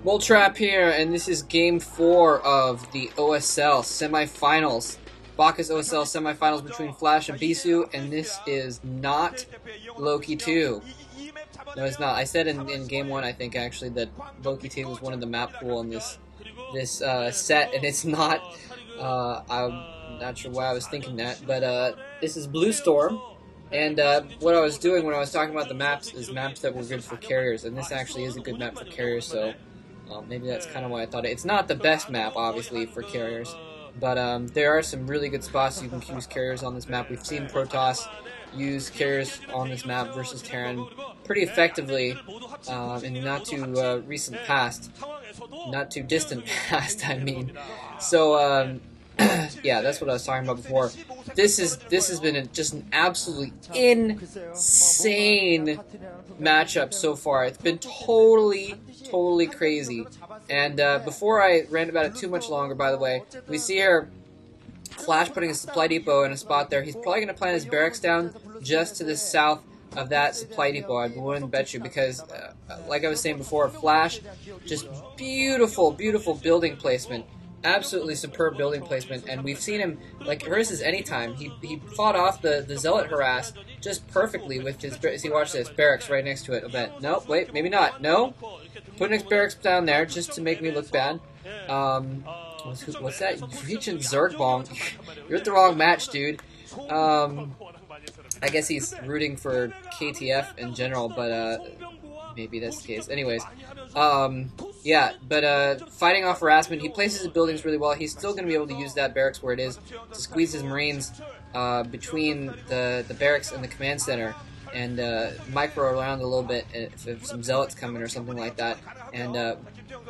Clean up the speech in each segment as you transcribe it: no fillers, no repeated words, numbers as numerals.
Bull Trap here, and this is Game 4 of the OSL Semifinals. Bacchus OSL Semifinals between Flash and Bisu, and this is not Loki 2. No, it's not. I said in Game 1, I think, actually, that Loki 2 was one of the map pool in this set, and it's not. I'm not sure why I was thinking that, but this is Blue Storm. And what I was doing when I was talking about the maps is maps that were good for carriers, and this actually is a good map for carriers, so maybe that's kind of why I thought it. It's not the best map, obviously, for carriers, but there are some really good spots you can use carriers on this map. We've seen Protoss use carriers on this map versus Terran pretty effectively in the not too recent past, not too distant past, I mean. So, yeah, that's what I was talking about before. This has been just an absolutely insane matchup so far. It's been totally crazy. And before I rant about it too much longer, by the way, we see here Flash putting a supply depot in a spot there. He's probably going to plant his barracks down just to the south of that supply depot. I wouldn't bet you, because like I was saying before, Flash, just beautiful building placement. Absolutely superb building placement, and we've seen him, like, versus anytime. He fought off the Zealot harass just perfectly with his, see, watch this, barracks right next to it, I bet. Nope, wait, maybe not. No? Put next barracks down there just to make me look bad. What's that? Reaching Zergbong. You're at the wrong match, dude. I guess he's rooting for KTF in general, but maybe that's the case. Anyways, yeah, but fighting off harassment, he places his buildings really well. He's still going to be able to use that barracks where it is to squeeze his Marines between the barracks and the command center, and micro around a little bit if some Zealots come in or something like that. And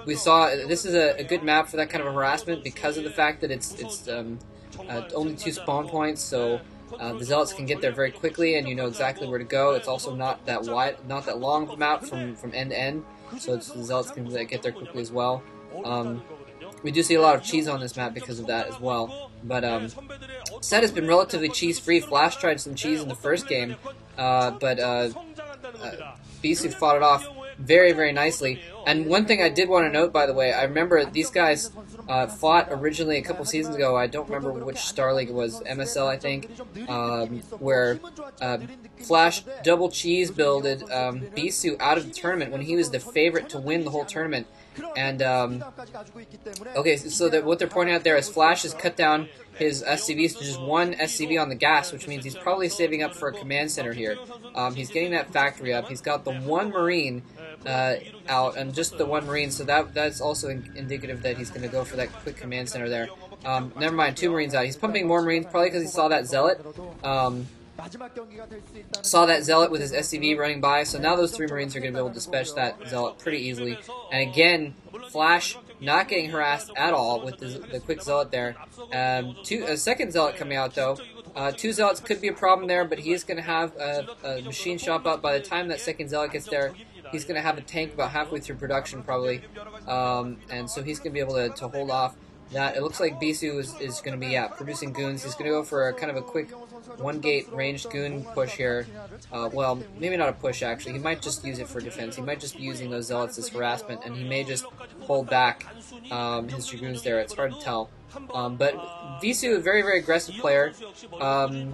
we saw this is a good map for that kind of a harassment because of the fact that it's only 2 spawn points, so the Zealots can get there very quickly, and you know exactly where to go. It's also not that wide, not that long of a map from end to end, so the Zealots can get there quickly as well. We do see a lot of cheese on this map because of that as well. But set has been relatively cheese-free. Flash tried some cheese in the first game, but Bisu fought it off very nicely. And one thing I did want to note, by the way, I remember these guys fought originally a couple seasons ago. I don't remember which Star League it was, MSL I think, where Flash double cheese builded Bisu out of the tournament when he was the favorite to win the whole tournament. And okay, so what they're pointing out there is Flash has cut down his SCVs to just 1 SCV on the gas, which means he's probably saving up for a command center here. He's getting that factory up. He's got the 1 Marine out, and just the 1 Marine, so that's also indicative that he's going to go for that quick command center there. Never mind, 2 Marines out. He's pumping more Marines, probably because he saw that Zealot. Saw that Zealot with his SCV running by, so now those 3 Marines are going to be able to dispatch that Zealot pretty easily. And again, Flash not getting harassed at all with the quick Zealot there. A second Zealot coming out, though. 2 Zealots could be a problem there, but he is going to have a machine shop up. By the time that second Zealot gets there, he's going to have a tank about halfway through production, probably. And so he's going to be able to hold off that. It looks like Bisu is going to be, producing goons. He's going to go for kind of a quick 1-gate ranged goon push here. Well, maybe not a push, actually. He might just use it for defense. He might just be using those Zealots as harassment, and he may just hold back his Dragoons there. It's hard to tell. But Bisu, a very aggressive player. I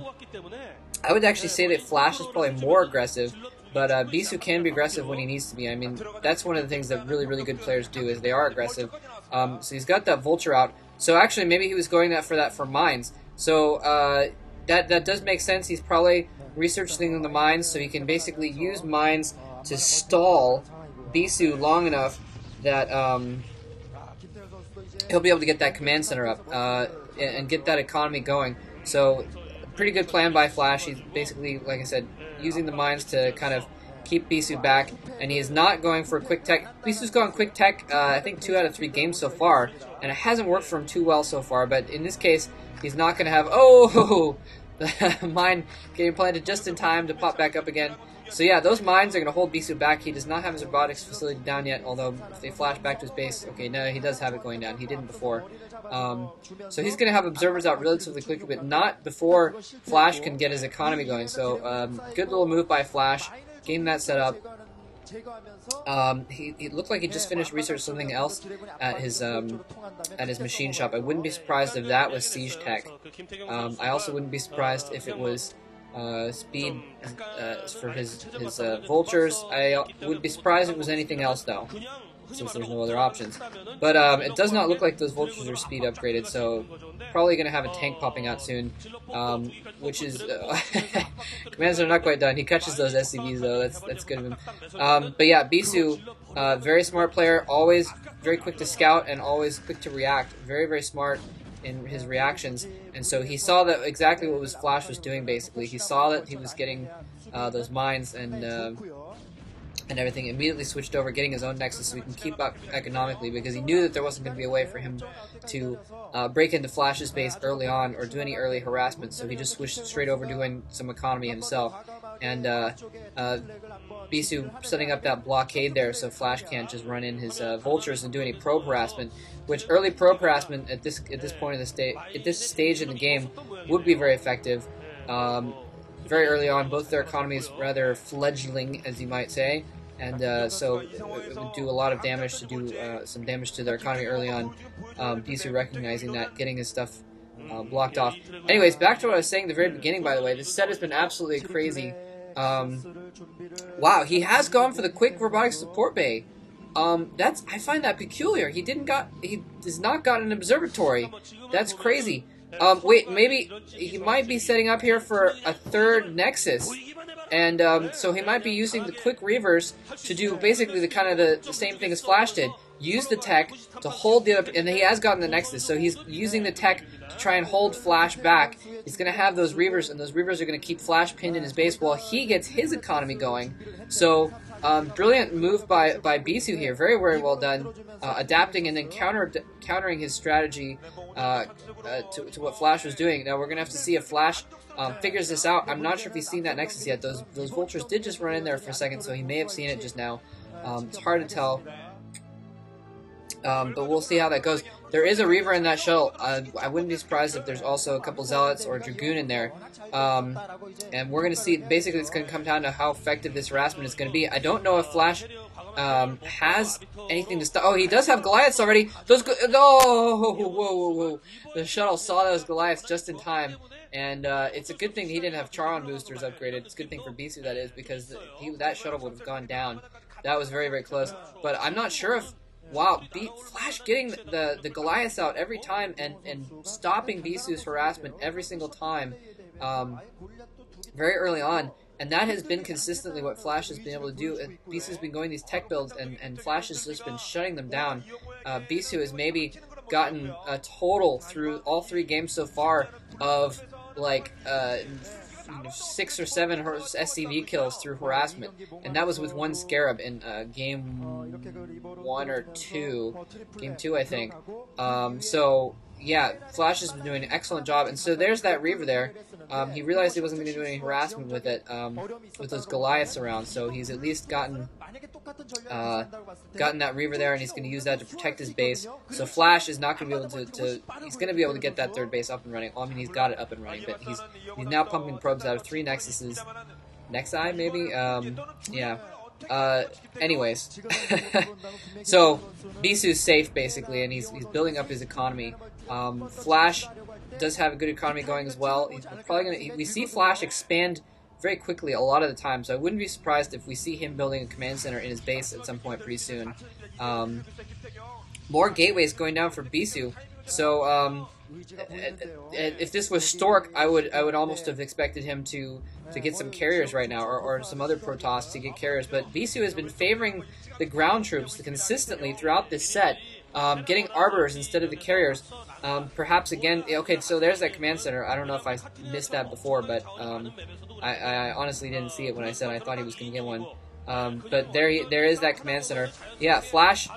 would actually say that Flash is probably more aggressive, but Bisu can be aggressive when he needs to be. I mean, that's one of the things that really good players do, is they are aggressive. So he's got that Vulture out. So actually, maybe he was going for mines. So that does make sense. He's probably researching the mines, so he can basically use mines to stall Bisu long enough that he'll be able to get that command center up and get that economy going. So pretty good plan by Flash. He's basically, like I said, using the mines to kind of keep Bisu back, and he is not going for a quick tech. Bisu's gone quick tech, I think 2 out of 3 games so far, and it hasn't worked for him too well so far, but in this case, he's not going to have, the mine getting planted just in time to pop back up again. So yeah, those mines are going to hold Bisu back. He does not have his robotics facility down yet, although if they flash back to his base, okay, no, he does have it going down. He didn't before. So he's going to have observers out relatively quickly, but not before Flash can get his economy going. So good little move by Flash, getting that set up. he looked like he just finished research something else at his machine shop. I wouldn't be surprised if that was siege tech. I also wouldn't be surprised if it was speed for his vultures. I would be surprised if it was anything else though, since there's no other options. But it does not look like those vultures are speed upgraded, so probably going to have a tank popping out soon, which is... Commands are not quite done. He catches those SCVs, though. That's good of him. But yeah, Bisu, very smart player, always very quick to scout and always quick to react. Very, very smart in his reactions. And so he saw that exactly what Flash was doing, basically. He saw that he was getting those mines and everything, immediately switched over, getting his own nexus so he can keep up economically, because he knew that there wasn't going to be a way for him to break into Flash's base early on or do any early harassment, so he just switched straight over doing some economy himself. And Bisu setting up that blockade there so Flash can't just run in his vultures and do any probe harassment, which early probe harassment at this point in the at this stage in the game would be very effective. Very early on, both their economies rather fledgling, as you might say, and so it would do a lot of damage to do some damage to their economy early on. Bisu recognizing that, getting his stuff blocked off. Anyways, back to what I was saying at the very beginning, by the way. This set has been absolutely crazy. Wow, he has gone for the quick robotic support bay. I find that peculiar. He has not got an observatory. That's crazy. Wait, maybe he might be setting up here for a third nexus. And so he might be using the quick reavers to do basically the same thing as Flash did. Use the tech to hold the other, and he has gotten the nexus, so he's using the tech to try and hold Flash back. He's going to have those reavers, and those reavers are going to keep Flash pinned in his base while he gets his economy going. So brilliant move by Bisu here, very, very well done, adapting and then countering his strategy to what Flash was doing. Now we're going to have to see if Flash figures this out. I'm not sure if he's seen that nexus yet. Those vultures did just run in there for a second, so he may have seen it just now. It's hard to tell. But we'll see how that goes. There is a Reaver in that shuttle. I wouldn't be surprised if there's also a couple Zealots or a Dragoon in there. And we're going to see, basically it's going to come down to how effective this harassment is going to be. I don't know if Flash has anything to stop. Oh, he does have Goliaths already. Whoa. The shuttle saw those Goliaths just in time. And it's a good thing he didn't have Charon boosters upgraded. It's a good thing for Bisu, that is, because that shuttle would have gone down. That was very, very close. But I'm not sure if... Wow, Flash getting the Goliaths out every time and stopping Bisu's harassment every single time very early on. And that has been consistently what Flash has been able to do. Bisu's been going these tech builds, and Flash has just been shutting them down. Bisu has maybe gotten a total through all 3 games so far of like 6 or 7 SCV kills through harassment, and that was with 1 Scarab in game 1 or 2, game 2 I think. So yeah, Flash has been doing an excellent job, and so there's that Reaver there. He realized he wasn't going to do any harassment with it, with those Goliaths around, so he's at least gotten that Reaver there, and he's going to use that to protect his base. So Flash is not going to be able to he's going to be able to get that 3rd base up and running. Well, I mean, he's got it up and running, but he's now pumping probes out of 3 Nexuses. Nexi, maybe? Yeah. Anyways. So, Bisu's safe, basically, and he's building up his economy. Flash does have a good economy going as well. He's probably going to... We see Flash expand very quickly a lot of the time, so I wouldn't be surprised if we see him building a command center in his base at some point pretty soon. More gateways going down for Bisu. So if this was Stork, I would almost have expected him to get some carriers right now, or some other Protoss to get carriers. But Bisu has been favoring the ground troops consistently throughout this set, getting arbiters instead of the carriers. Perhaps again, okay, so there's that command center. I don't know if I missed that before, but I honestly didn't see it when I said I thought he was going to get one. But there is that command center. Yeah, Flash,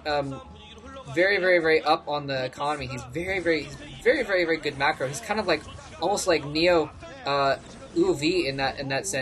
very, very, very up on the economy. He's very, very good macro. He's kind of like almost like Neo UV in that sense.